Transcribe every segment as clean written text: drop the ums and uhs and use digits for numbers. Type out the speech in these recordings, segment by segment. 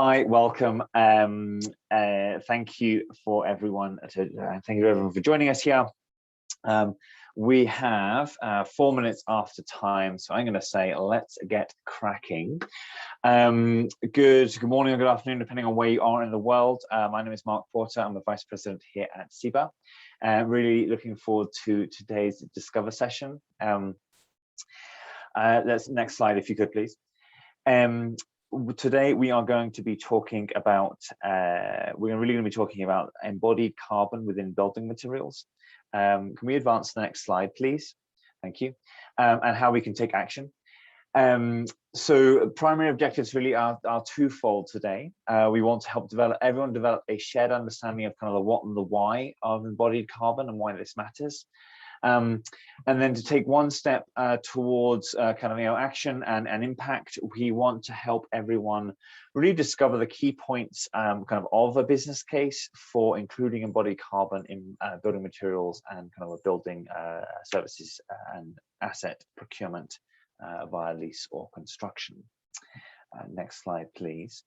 Hi, welcome. Thank you for everyone. Thank you everyone for joining us here. We have 4 minutes after time, so I'm going to say let's get cracking. Good morning or good afternoon, depending on where you are in the world. My name is Mark Porter. I'm the Vice President here at CEBA. Really looking forward to today's Discover session. Next slide, if you could, please. Today we are going to be talking about embodied carbon within building materials. Can we advance the next slide, please? Thank you. And how we can take action. So primary objectives really are twofold today. We want to help everyone develop a shared understanding of kind of the what and the why of embodied carbon and why this matters. And then to take one step towards action and impact, we want to help everyone really discover the key points of a business case for including embodied carbon in building materials and kind of a building services and asset procurement via lease or construction. Next slide, please.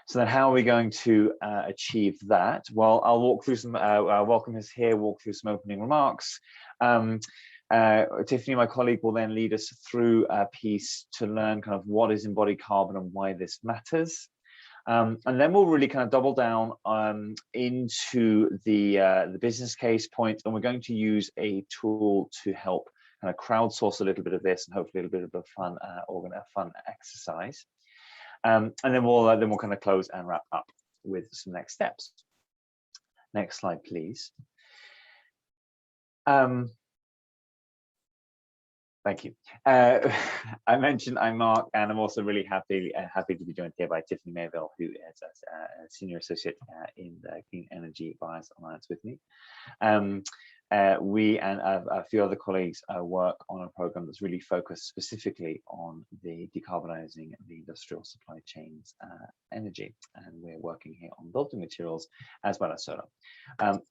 So then how are we going to achieve that? Well, I'll walk through some, welcome us here, walk through some opening remarks. Tiffany, my colleague, will then lead us through a piece to learn kind of what is embodied carbon and why this matters. And then we'll really kind of double down into the business case point, and we're going to use a tool to help kind of crowdsource a little bit of this and hopefully a little bit of fun exercise. And then we'll kind of close and wrap up with some next steps. Next slide, please. Thank you. I mentioned I'm Mark, and I'm also really happy to be joined here by Tiffany Mayville, who is a senior associate in the Clean Energy Buyers Alliance with me. We and a few other colleagues work on a program that's really focused specifically on the decarbonizing the industrial supply chains energy, and we're working here on building materials as well as solar.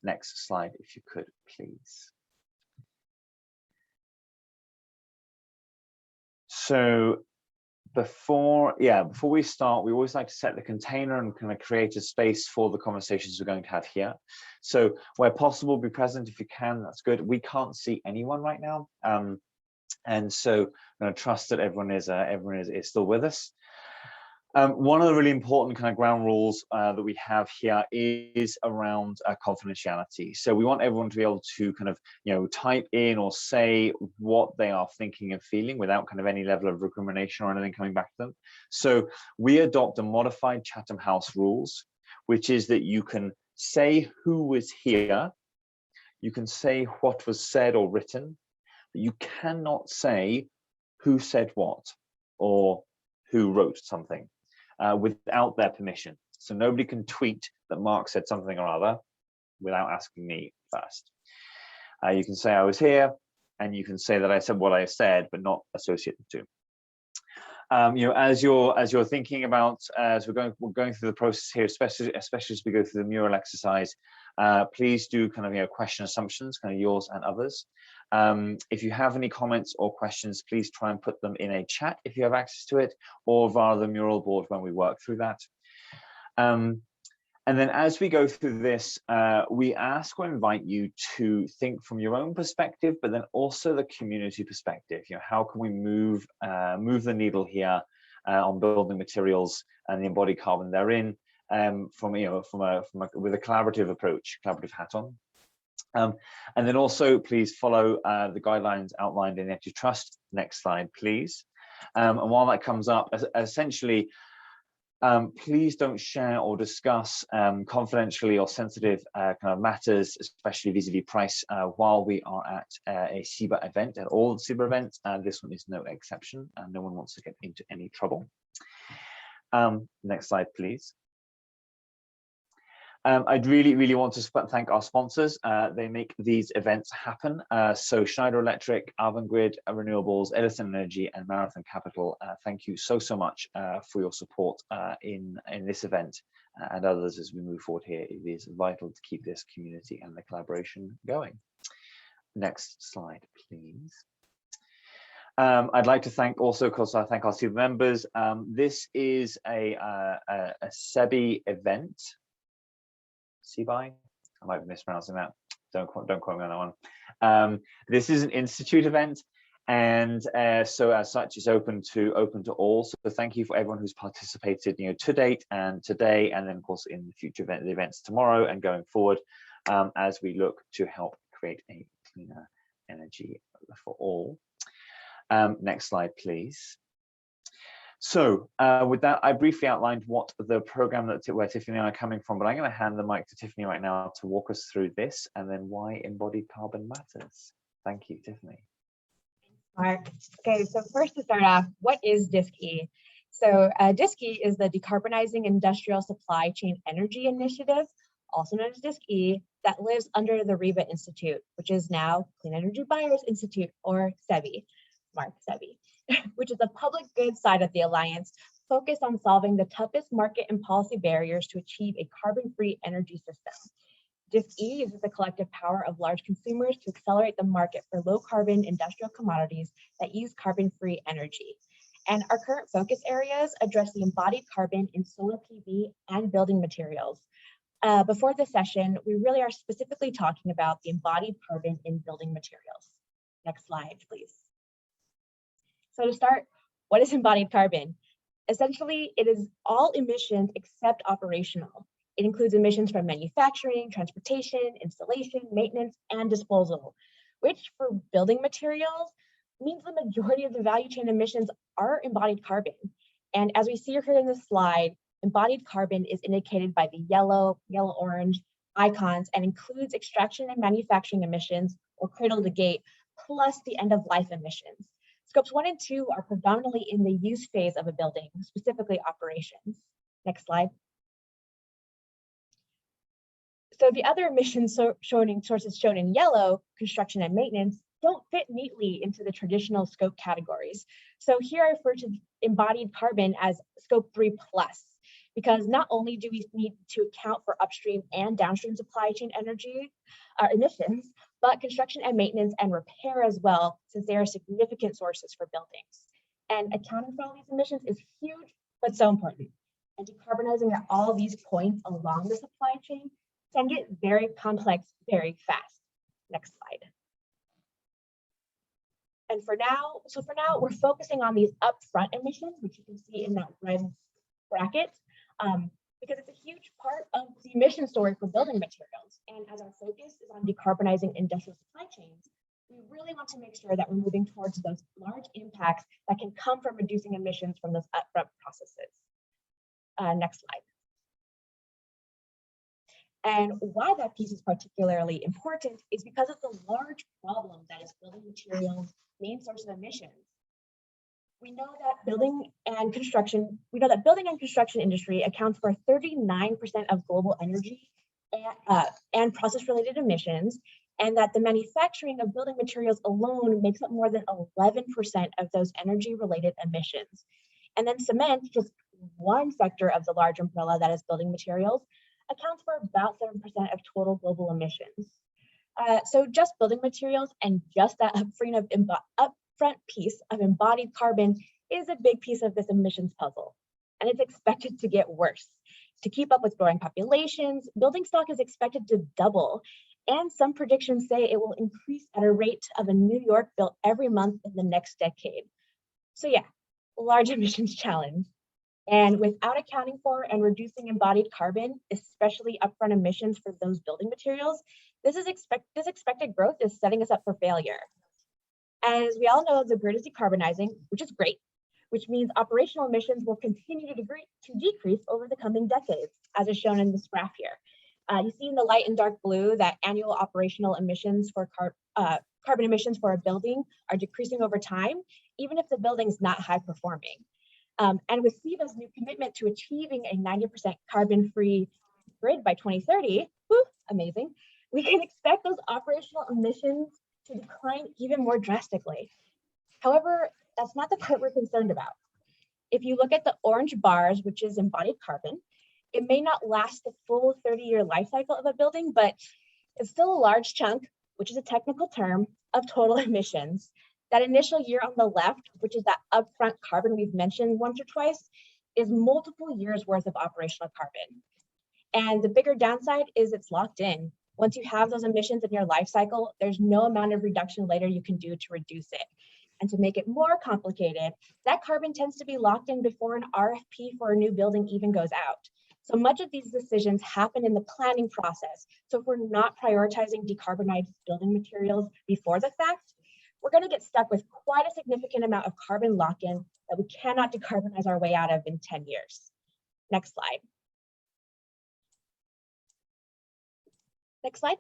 Next slide, if you could, please. So before we start, we always like to set the container and kind of create a space for the conversations we're going to have here. So where possible, be present if you can. That's good. We can't see anyone right now, and so I'm going to trust that everyone is still with us. One of the really important kind of ground rules that we have here is around confidentiality. So we want everyone to be able to kind of, type in or say what they are thinking and feeling without kind of any level of recrimination or anything coming back to them. So we adopt a modified Chatham House rules, which is that you can say who was here, you can say what was said or written, but you cannot say who said what or who wrote something. Without their permission. So nobody can tweet that Mark said something or other without asking me first. You can say I was here, and you can say that I said what I said, but not associate the two. As you're thinking about, as we're going through the process here, especially as we go through the mural exercise, please do kind of question assumptions, kind of yours and others. If you have any comments or questions, please try and put them in a chat if you have access to it, or via the mural board when we work through that. And then as we go through this, we ask or invite you to think from your own perspective, but then also the community perspective. How can we move the needle here on building materials and the embodied carbon therein, with a collaborative approach, collaborative hat on. And then also please follow the guidelines outlined in the antitrust. Next slide, please. And while that comes up, essentially, please don't share or discuss confidentially or sensitive kind of matters, especially vis-a-vis price, while we are at a CEBA event, at all the CEBA events. This one is no exception, and no one wants to get into any trouble. Next slide, please. I'd really want to thank our sponsors. They make these events happen. So Schneider Electric, Avangrid, Renewables, Edison Energy, and Marathon Capital. Thank you so much for your support in this event and others as we move forward here. It is vital to keep this community and the collaboration going. Next slide, please. I'd like to thank also, of course, I thank our CEBA members. This is a CEBA event. CEBA? I might be mispronouncing that. Don't quote me on that one. This is an institute event, and so as such, it's open to all. So thank you for everyone who's participated, to date and today, and then of course in the future events tomorrow and going forward, as we look to help create a cleaner energy for all. Next slide, please. So with that, I briefly outlined what the program where Tiffany and I are coming from, but I'm going to hand the mic to Tiffany right now to walk us through this and then why embodied carbon matters. Thank you, Tiffany. Mark. Okay, so first to start off, what is DISC-E? So DISC-E is the Decarbonizing Industrial Supply Chain Energy Initiative, also known as DISC-E, that lives under the REBA Institute, which is now Clean Energy Buyers Institute, or CEBA. Mark, CEBA, which is the public good side of the alliance, focused on solving the toughest market and policy barriers to achieve a carbon-free energy system. DISC-E uses the collective power of large consumers to accelerate the market for low-carbon industrial commodities that use carbon-free energy. And our current focus areas address the embodied carbon in solar PV and building materials. Before this session, we really are specifically talking about the embodied carbon in building materials. Next slide, please. So to start, what is embodied carbon? Essentially, it is all emissions except operational. It includes emissions from manufacturing, transportation, installation, maintenance, and disposal, which for building materials means the majority of the value chain emissions are embodied carbon. And as we see here in this slide, embodied carbon is indicated by the yellow-orange icons and includes extraction and manufacturing emissions, or cradle to gate, plus the end-of-life emissions. Scopes 1 and 2 are predominantly in the use phase of a building, specifically operations. Next slide. So the other emission sources shown in yellow, construction and maintenance, don't fit neatly into the traditional scope categories. So here I refer to embodied carbon as scope 3+, because not only do we need to account for upstream and downstream supply chain energy emissions, but construction and maintenance and repair as well, since they are significant sources for buildings. And accounting for all these emissions is huge, but so important. And decarbonizing at all these points along the supply chain can get very complex very fast. Next slide. And for now, we're focusing on these upfront emissions, which you can see in that red bracket, because it's a huge part of the emission story for building materials. And as our focus is on decarbonizing industrial supply chains, we really want to make sure that we're moving towards those large impacts that can come from reducing emissions from those upfront processes. Next slide. And why that piece is particularly important is because of the large problem that is building materials' main source of emissions. We know that building and construction industry accounts for 39% of global energy and process-related emissions, and that the manufacturing of building materials alone makes up more than 11% of those energy-related emissions. And then cement, just one sector of the large umbrella that is building materials, accounts for about 7% of total global emissions. So just building materials and just that upfront piece of embodied carbon is a big piece of this emissions puzzle, and it's expected to get worse. To keep up with growing populations, building stock is expected to double, and some predictions say it will increase at a rate of a New York built every month in the next decade. So yeah, large emissions challenge. And without accounting for and reducing embodied carbon, especially upfront emissions for those building materials, this expected growth is setting us up for failure. As we all know, the grid is decarbonizing, which is great, which means operational emissions will continue to decrease over the coming decades, as is shown in this graph here. You see in the light and dark blue that annual operational emissions for carbon emissions for a building are decreasing over time, even if the building is not high performing. And with CEBA's new commitment to achieving a 90% carbon-free grid by 2030, whew, amazing, we can expect those operational emissions to decline even more drastically. However, that's not the part we're concerned about. If you look at the orange bars, which is embodied carbon, it may not last the full 30-year life cycle of a building, but it's still a large chunk, which is a technical term, of total emissions. That initial year on the left, which is that upfront carbon we've mentioned once or twice, is multiple years worth of operational carbon. And the bigger downside is it's locked in. Once you have those emissions in your life cycle, there's no amount of reduction later you can do to reduce it. And to make it more complicated, that carbon tends to be locked in before an RFP for a new building even goes out. So much of these decisions happen in the planning process. So if we're not prioritizing decarbonized building materials before the fact, we're going to get stuck with quite a significant amount of carbon lock-in that we cannot decarbonize our way out of in 10 years. Next slide. Next slide.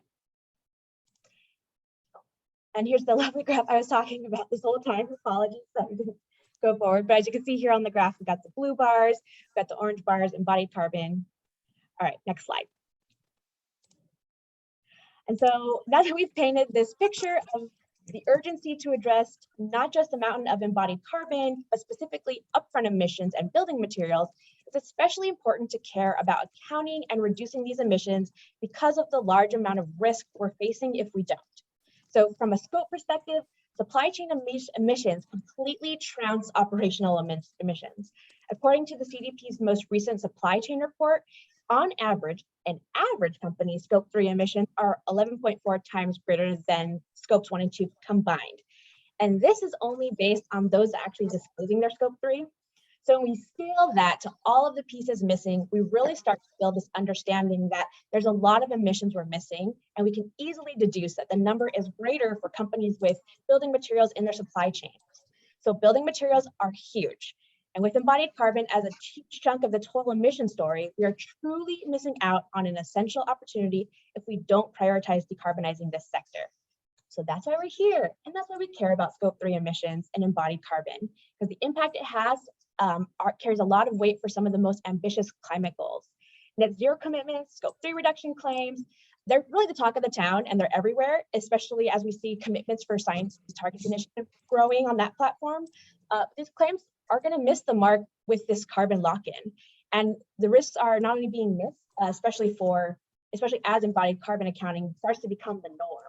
And here's the lovely graph I was talking about this whole time. Apologies that we didn't go forward. But as you can see here on the graph, we've got the blue bars, we've got the orange bars, embodied carbon. All right, next slide. And so now that we've painted this picture of the urgency to address not just the mountain of embodied carbon, but specifically upfront emissions and building materials, it's especially important to care about accounting and reducing these emissions because of the large amount of risk we're facing if we don't. So from a scope perspective, supply chain emissions completely trounce operational emissions. According to the CDP's most recent supply chain report, on average, an average company's scope 3 emissions are 11.4 times greater than scopes 1 and 2 combined. And this is only based on those actually disclosing their scope 3. So when we scale that to all of the pieces missing, we really start to build this understanding that there's a lot of emissions we're missing, and we can easily deduce that the number is greater for companies with building materials in their supply chains. So building materials are huge. And with embodied carbon as a huge chunk of the total emission story, we are truly missing out on an essential opportunity if we don't prioritize decarbonizing this sector. So that's why we're here, and that's why we care about scope 3 emissions and embodied carbon, because the impact it has carries a lot of weight for some of the most ambitious climate goals. Net zero commitments, scope 3 reduction claims, they're really the talk of the town, and they're everywhere, especially as we see commitments for Science Targets Initiative growing on that platform. These claims are going to miss the mark with this carbon lock-in, and the risks are not only being missed, especially as embodied carbon accounting starts to become the norm.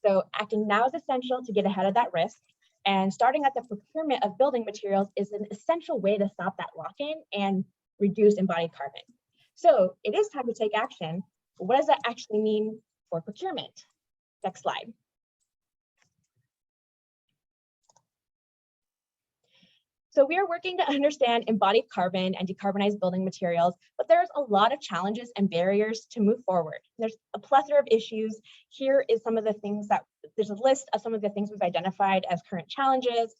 So acting now is essential to get ahead of that risk, and starting at the procurement of building materials is an essential way to stop that lock-in and reduce embodied carbon. So it is time to take action. But what does that actually mean for procurement? Next slide. So we are working to understand embodied carbon and decarbonized building materials, but there's a lot of challenges and barriers to move forward. There's a plethora of issues. Here is some of the things that, there's a list of some of the things we've identified as current challenges.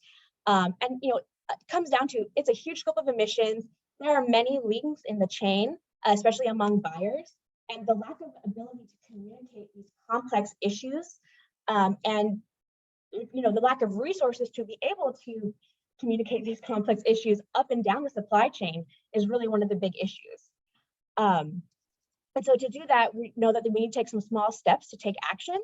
And it comes down to, it's a huge scope of emissions. There are many links in the chain, especially among buyers, and the lack of ability to communicate these complex issues, and the lack of resources to be able to communicate these complex issues up and down the supply chain is really one of the big issues. And so to do that, we know that we need to take some small steps to take action.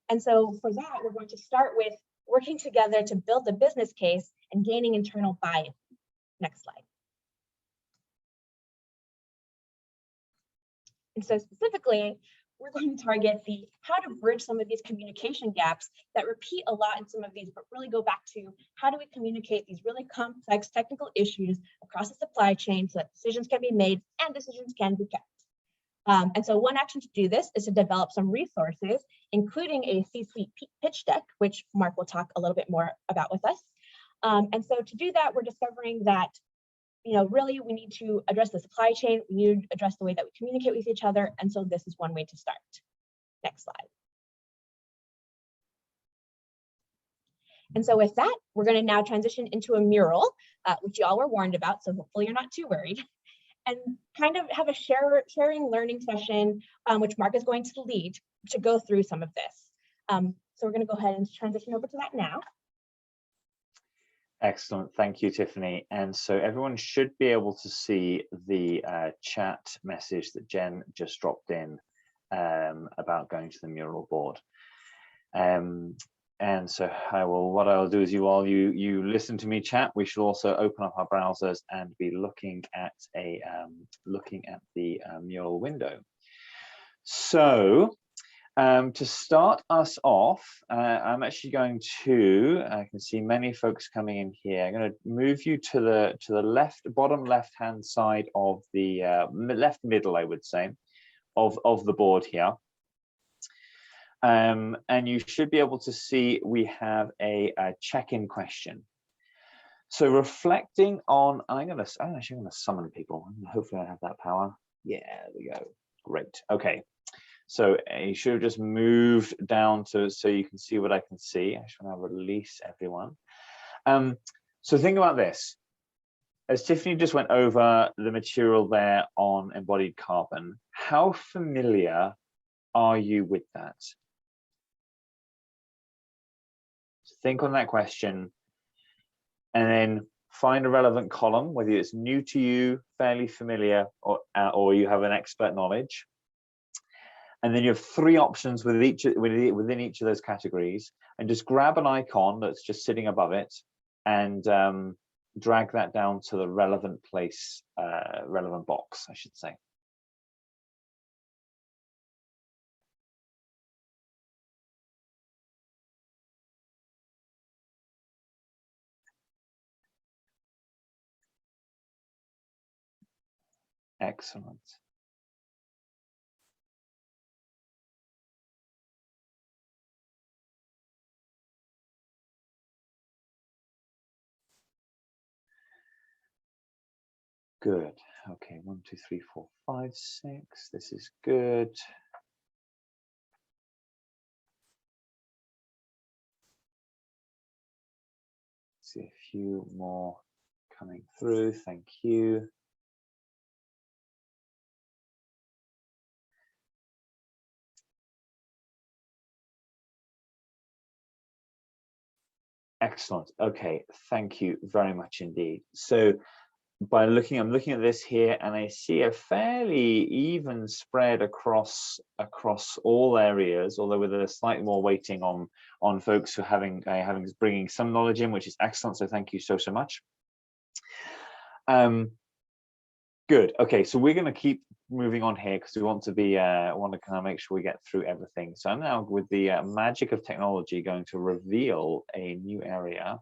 And so for that, we're going to start with working together to build the business case and gaining internal buy-in. Next slide. And so specifically, we're going to target the how to bridge some of these communication gaps that repeat a lot in some of these, but really go back to how do we communicate these really complex technical issues across the supply chain so that decisions can be made and decisions can be kept. And so one action to do this is to develop some resources, including a C-suite pitch deck, which Mark will talk a little bit more about with us. And so to do that, we're discovering that really we need to address the supply chain, we need to address the way that we communicate with each other, and so this is one way to start. Next slide. And so with that, we're going to now transition into a mural, which you all were warned about, so hopefully you're not too worried, and kind of have a sharing learning session, which Mark is going to lead to go through some of this. So we're going to go ahead and transition over to that now. Excellent, thank you, Tiffany. And so everyone should be able to see the chat message that Jen just dropped in about going to the mural board. And so what I'll do is you listen to me chat. We should also open up our browsers and be looking at the mural window. So To start us off, I'm actually going to, I can see many folks coming in here. I'm going to move you to the left, bottom left-hand side of the left middle, I would say, of the board here. And you should be able to see we have a check-in question. So reflecting on, I'm actually going to summon people. Hopefully I have that power. Yeah, there we go. Great. Okay. So you should have just moved down to so you can see what I can see. I just want to release everyone. So think about this. As Tiffany just went over the material there on embodied carbon, how familiar are you with that? So think on that question and then find a relevant column, whether it's new to you, fairly familiar, or you have an expert knowledge. And then you have three options within each of those categories, and just grab an icon that's just sitting above it and drag that down to the relevant place, relevant box, I should say. Excellent. Good. Okay, 1, 2, 3, 4, 5, 6. This is good. See a few more coming through. Thank you. Excellent. Okay, thank you very much indeed. So I'm looking at this here, and I see a fairly even spread across all areas, although with a slightly more weighting on folks who are bringing some knowledge in, which is excellent. So thank you so much. Good. Okay, so we're going to keep moving on here because we want to kind of make sure we get through everything. So I'm now, with the magic of technology, going to reveal a new area.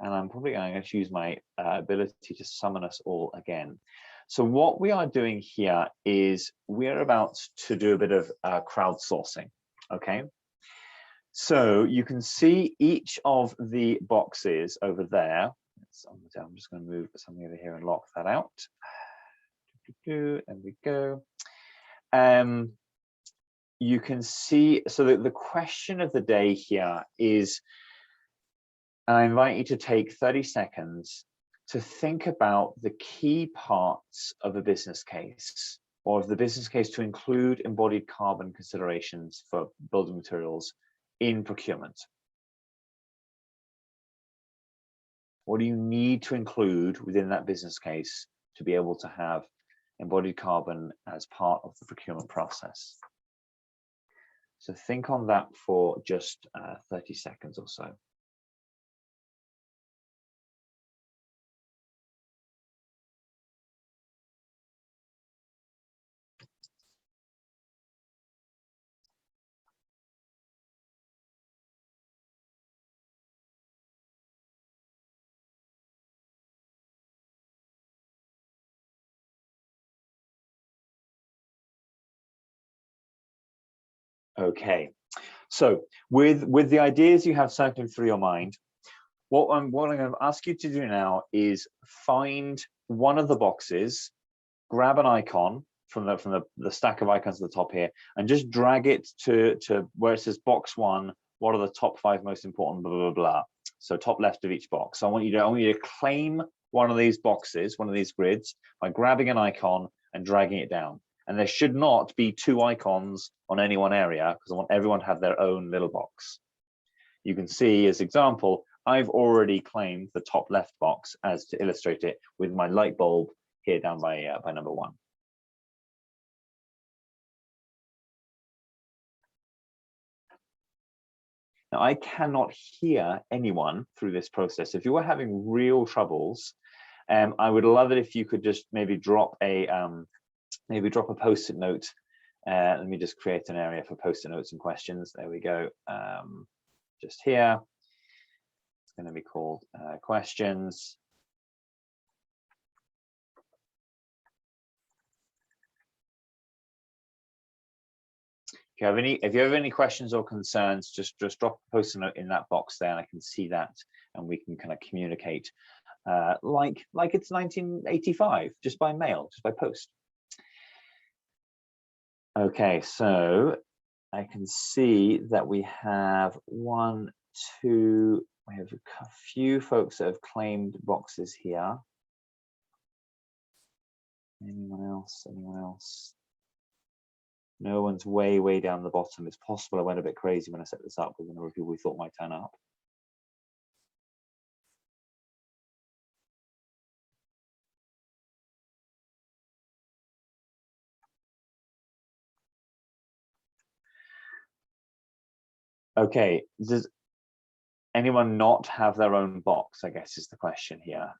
And I'm probably going to use my ability to summon us all again. So what we are doing here is we're about to do a bit of crowdsourcing, okay? So you can see each of the boxes over there. I'm just going to move something over here and lock that out. There we go. You can see, so the question of the day here is, and I invite you to take 30 seconds to think about the key parts of a business case, or of the business case to include embodied carbon considerations for building materials in procurement. What do you need to include within that business case to be able to have embodied carbon as part of the procurement process? So think on that for just 30 seconds or so. Okay, so with the ideas you have circling through your mind, what I'm going to ask you to do now is find one of the boxes, grab an icon from the stack of icons at the top here, and just drag it to where it says box 1. What are the top 5 most important? Blah blah blah. So top left of each box. So I want you to claim one of these boxes, one of these grids, by grabbing an icon and dragging it down. And there should not be 2 icons on any one area, because I want everyone to have their own little box. You can see, as example, I've already claimed the top left box as to illustrate it with my light bulb here down by number 1. Now, I cannot hear anyone through this process. If you were having real troubles, I would love it if you could just maybe drop a Postit note Let me just create an area for Postit Notes and questions. There we go. Just here. It's going to be called questions. If you have any questions or concerns, just drop a Postit Note in that box there, and I can see that, and we can kind of communicate like it's 1985, just by mail, just by post. Okay, so I can see that we have we have a few folks that have claimed boxes here. Anyone else? Anyone else? No one's way down the bottom. It's possible I went a bit crazy when I set this up with a number of people we thought might turn up. Okay, does anyone not have their own box, I guess is the question here.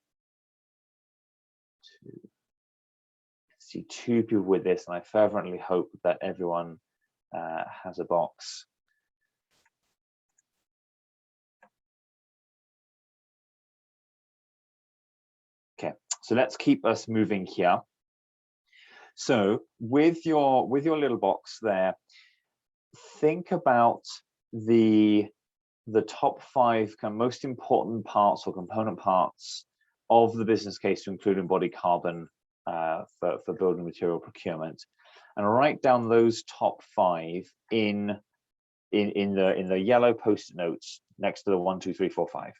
I see two people with this, and I fervently hope that everyone has a box. Okay, so let's keep us moving here. So with your little box there, think about the top 5 kind of most important parts or component parts of the business case to include embodied carbon for building material procurement, and write down those top 5 in the yellow Post-it notes next to the 1, 2, 3, 4, 5.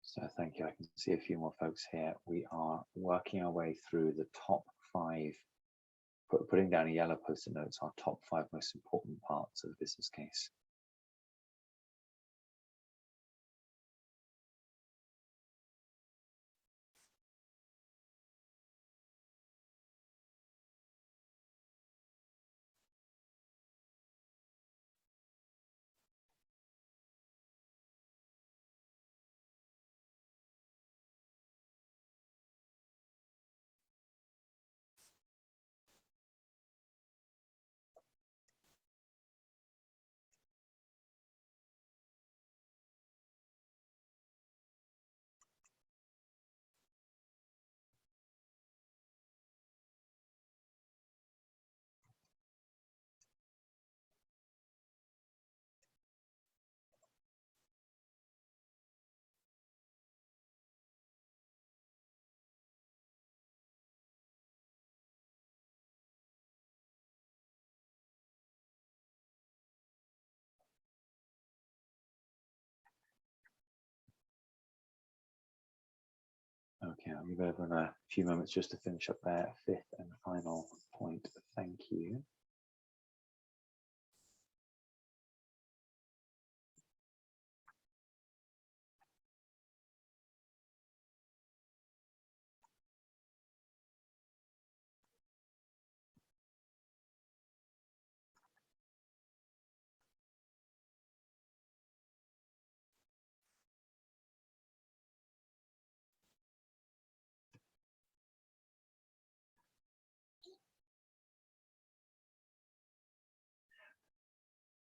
So thank you. I can see a few more folks here. We are working our way through the top 5, putting down a yellow Post-it notes, our top 5 most important parts of the business case. Okay, I'll move over in a few moments just to finish up their fifth and final point. Thank you.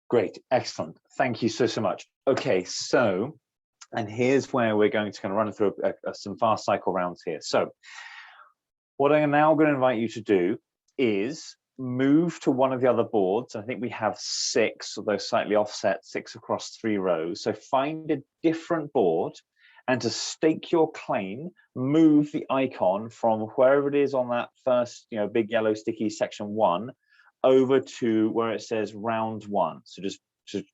Great, excellent. Thank you so much. Okay, so, and here's where we're going to kind of run through some fast cycle rounds here. So what I'm now going to invite you to do is move to one of the other boards. I think we have 6, although slightly offset, 6 across 3 rows. So find a different board, and to stake your claim, move the icon from wherever it is on that first, big yellow sticky section 1 over to where it says round 1. So just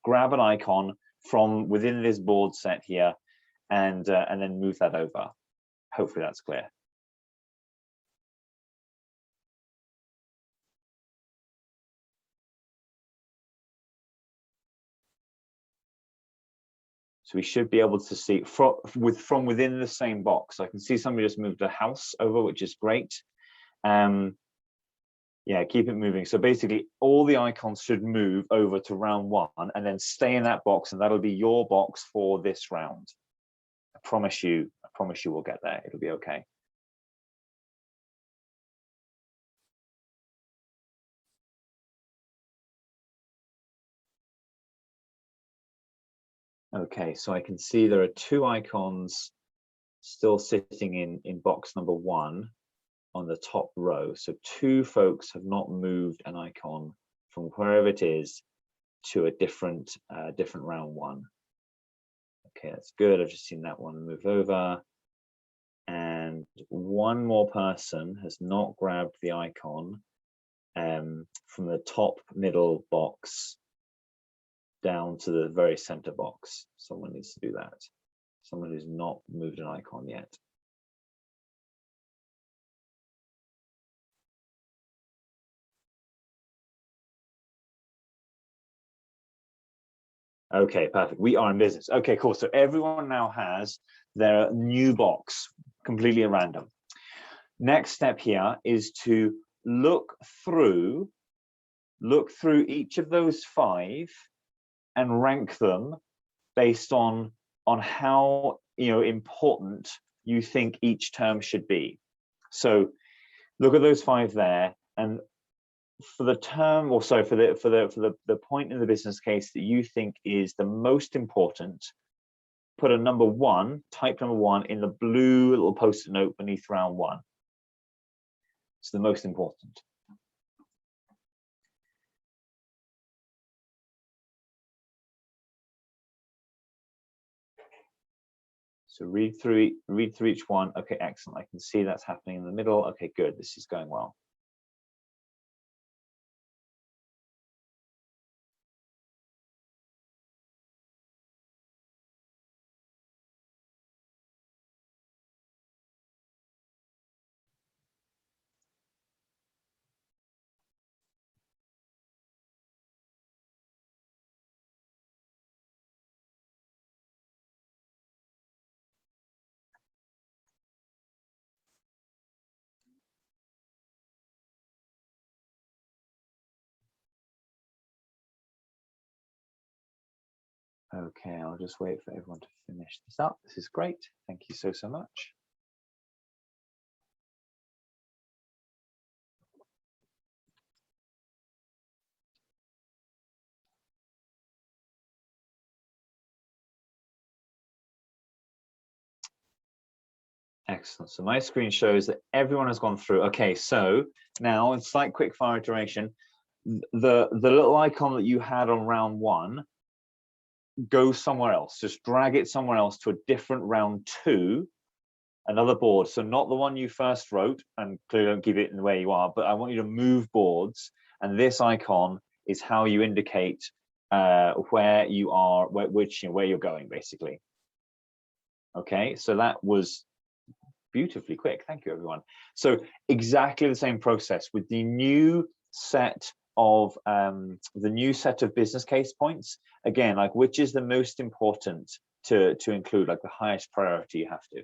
grab an icon from within this board set here, and then move that over. Hopefully that's clear. So we should be able to see from within the same box. I can see somebody just moved a house over, which is great. Yeah, keep it moving. So basically all the icons should move over to round 1 and then stay in that box, and that'll be your box for this round. I promise you we'll get there. It'll be okay. Okay, so I can see there are 2 icons still sitting in box number 1 on the top row. So 2 folks have not moved an icon from wherever it is to a different round 1. Okay, that's good. I've just seen that one move over. And 1 more person has not grabbed the icon from the top middle box down to the very center box. Someone needs to do that. Someone who's not moved an icon yet. Okay, perfect. We are in business. Okay, cool. So everyone now has their new box, completely at random. Next step here is to look through each of those 5 and rank them based on how important you think each term should be. So look at those 5 there, and for the term, or sorry, for the point in the business case that you think is the most important, put a number 1, type number 1 in the blue little post-it note beneath round 1. It's the most important. So read through each one. Okay, excellent. I can see that's happening in the middle. Okay, good. This is going well. Okay, I'll just wait for everyone to finish this up. This is great. Thank you so much. Excellent. So my screen shows that everyone has gone through. Okay, so now in slight quick fire iteration, the little icon that you had on round 1, go somewhere else. Just drag it somewhere else to a different round 2, another board. So not the one you first wrote, and clearly don't keep it in the way you are, but I want you to move boards, and this icon is how you indicate where you are, where you're going, basically. Okay, so that was beautifully quick. Thank you, everyone. So exactly the same process with the new set of business case points. Again, like which is the most important to include, like the highest priority you have to.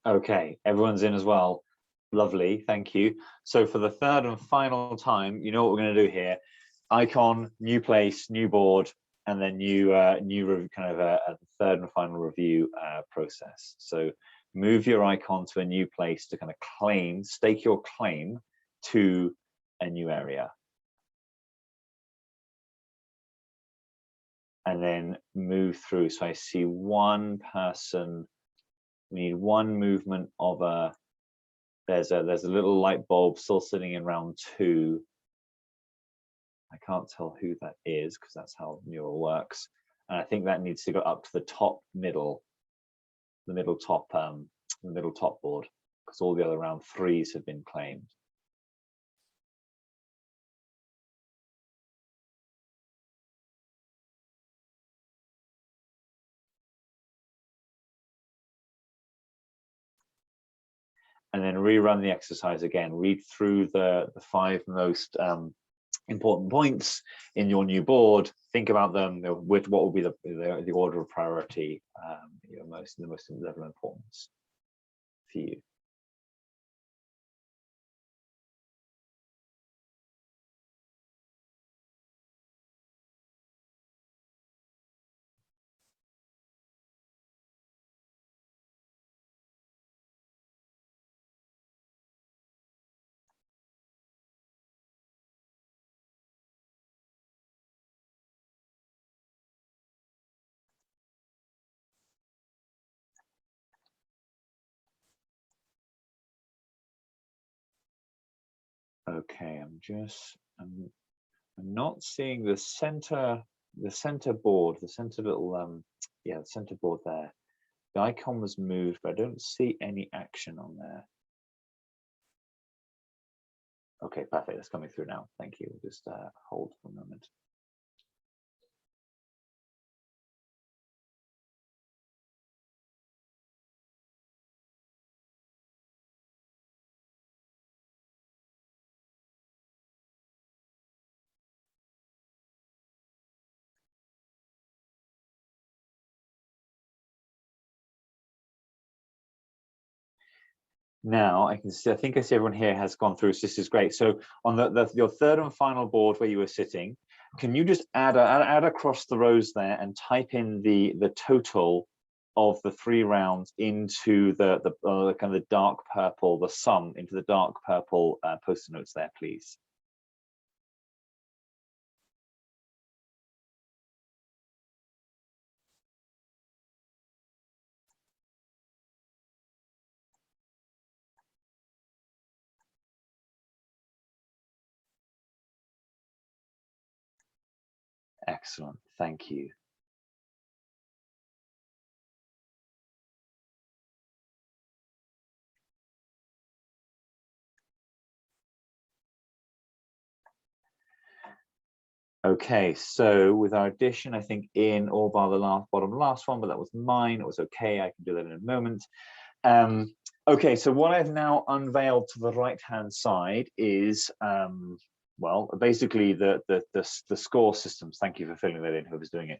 Okay, everyone's in as well. Lovely, thank you. So for the third and final time, you know what we're going to do here: icon, new place, new board, and then new kind of a third and final review process. So move your icon to a new place to kind of stake your claim to a new area, and then move through. So I see one person. We need one movement of a. There's a little light bulb still sitting in round 2. I can't tell who that is because that's how Mural works. And I think that needs to go up to the top middle, the middle top board, because all the other round 3s have been claimed. And then rerun the exercise again. Read through the 5 most important points in your new board. Think about them with what will be the order of priority, the most level of importance for you. Okay, I'm not seeing the center board, the center little the center board there. The icon was moved, but I don't see any action on there. Okay, perfect. That's coming through now. Thank you. Just hold for a moment. Now I can see, I think I see everyone here has gone through, so this is great. So on your third and final board where you were sitting, can you just add across the rows there and type in the total of the 3 rounds into the kind of the dark purple, the sum into the dark purple Post-it notes there, please. Excellent, thank you. Okay, so with our addition, I think in all bar the bottom last one, but that was mine. It was okay. I can do that in a moment. Okay, so what I've now unveiled to the right-hand side is, well, basically the score systems. Thank you for filling that in, whoever's doing it.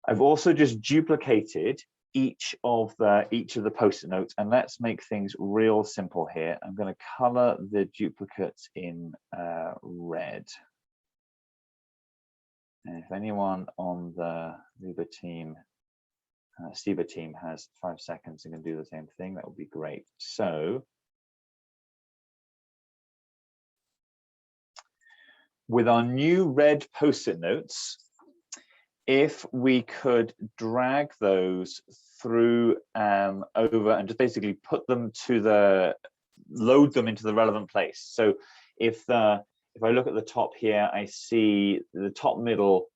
I've also just duplicated each of the Post-it notes, and let's make things real simple here. I'm going to color the duplicates in red. And if anyone on the REBA team, CEBA team has 5 seconds and can do the same thing, that would be great. So with our new red Post-it notes, if we could drag those through over and just basically put them to load them into the relevant place. So if I look at the top here, I see the top middle,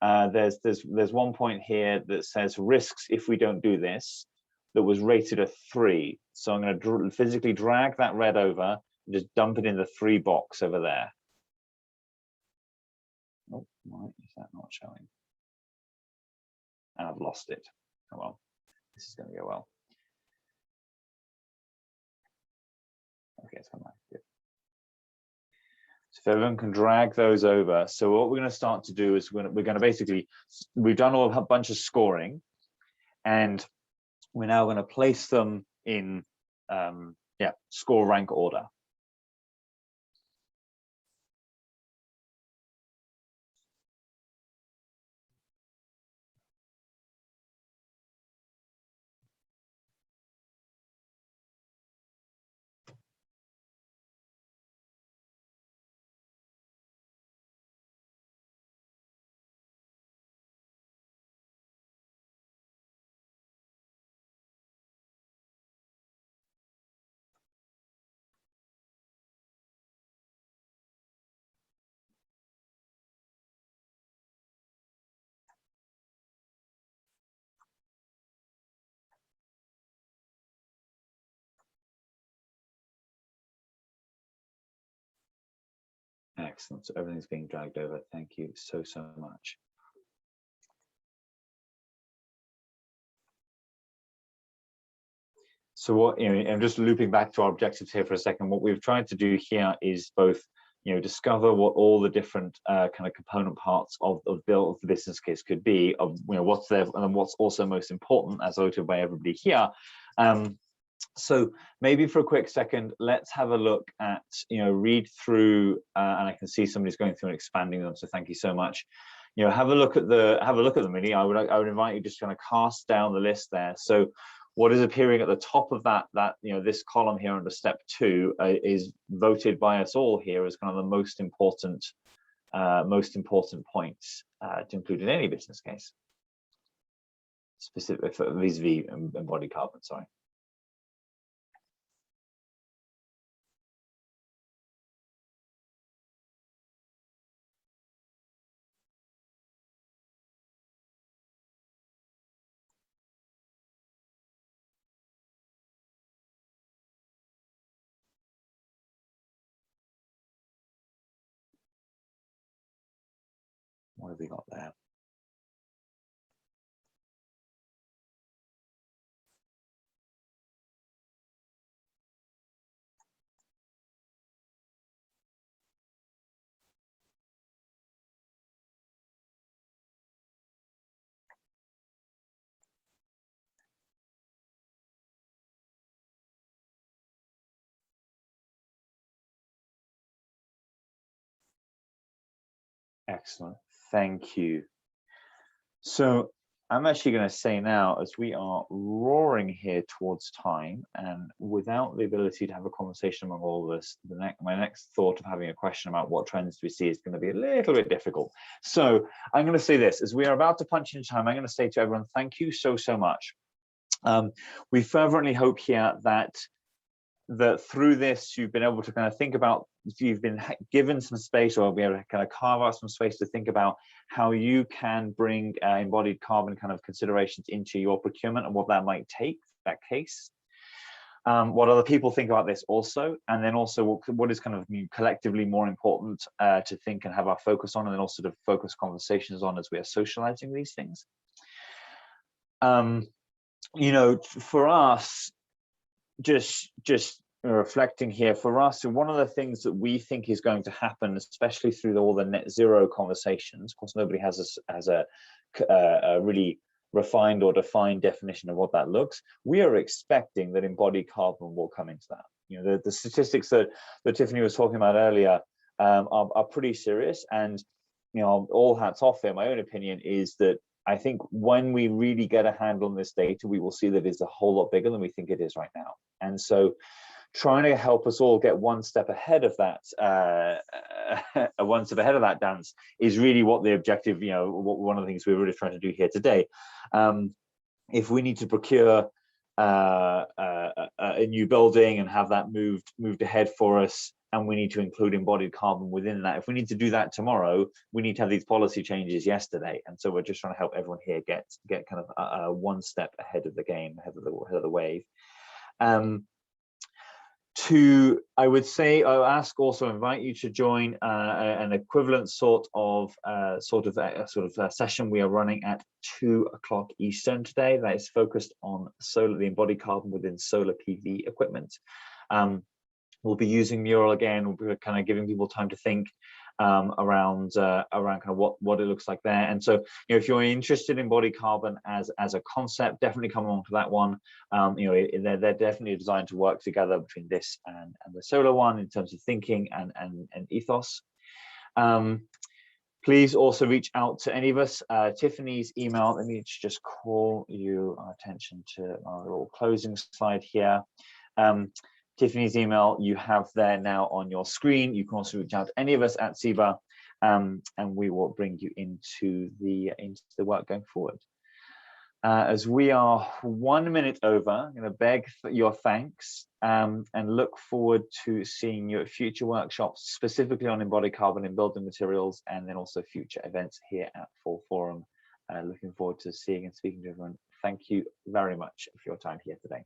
there's one point here that says risks if we don't do this, that was rated a 3. So I'm going to physically drag that red over and just dump it in the 3 box over there. Oh, why is that not showing? And I've lost it. Oh well, this is going to go well. Okay, it's come back. Good. So if everyone can drag those over. So what we're going to start to do is we're going to basically, we've done a bunch of scoring, and we're now going to place them in score rank order. Excellent. So everything's being dragged over. Thank you so much. So what, I'm just looping back to our objectives here for a second. What we've tried to do here is both, discover what all the different kind of component parts of the business case could be, of what's there and what's also most important as voted by everybody here. So maybe for a quick second, let's have a look at, read through, and I can see somebody's going through and expanding them. So thank you so much. Have a look at them really. I would invite you just kind of cast down the list there. So what is appearing at the top of that this column here under step 2 is voted by us all here as kind of the most important points to include in any business case, specifically for vis-a-vis embodied carbon. Sorry. What have we got there? Excellent, thank you. So I'm actually going to say now, as we are roaring here towards time, and without the ability to have a conversation among all of us, my next thought of having a question about what trends do we see is going to be a little bit difficult. So I'm going to say this, as we are about to punch into time, I'm going to say to everyone, thank you so much. We fervently hope here that through this you've been able to kind of think about, you've been given some space, or be able to kind of carve out some space to think about how you can bring embodied carbon kind of considerations into your procurement and what that might take, that case. What other people think about this also, and then also what is kind of collectively more important to think and have our focus on, and then also to focus conversations on as we are socializing these things. For us, just reflecting here for us, and one of the things that we think is going to happen, especially through all the net zero conversations, of course, nobody has a really refined or defined definition of what that looks. We are expecting that embodied carbon will come into that. You know, the statistics that Tiffany was talking about earlier are pretty serious, and you know, all hats off here. My own opinion is that I think when we really get a handle on this data, we will see that it's a whole lot bigger than we think it is right now. And so trying to help us all get one step ahead of that, dance is really what the objective, you know, one of the things we're really trying to do here today. If we need to procure a new building and have that moved ahead for us, and we need to include embodied carbon within that, if we need to do that tomorrow, we need to have these policy changes yesterday. And so we're just trying to help everyone here get kind of one step ahead of the game, ahead of the wave. I would say, I'll invite you to join an equivalent sort of session we are running at 2 o'clock Eastern today. That is focused on the embodied carbon within solar PV equipment. We'll be using Mural again. We'll be kind of giving people time to think around kind of what it looks like there. And so, you know, if you're interested in embodied carbon as a concept, definitely come along to that one. You know, they're definitely designed to work together between this and the solar one in terms of thinking and ethos. Please also reach out to any of us. Tiffany's email, let me just call your attention to our little closing slide here. Tiffany's email you have there now on your screen. You can also reach out to any of us at CEBA, and we will bring you into the work going forward. As we are 1 minute over, I'm going to beg for your thanks and look forward to seeing you at future workshops, specifically on embodied carbon in building materials, and then also future events here at Full Forum. Looking forward to seeing and speaking to everyone. Thank you very much for your time here today.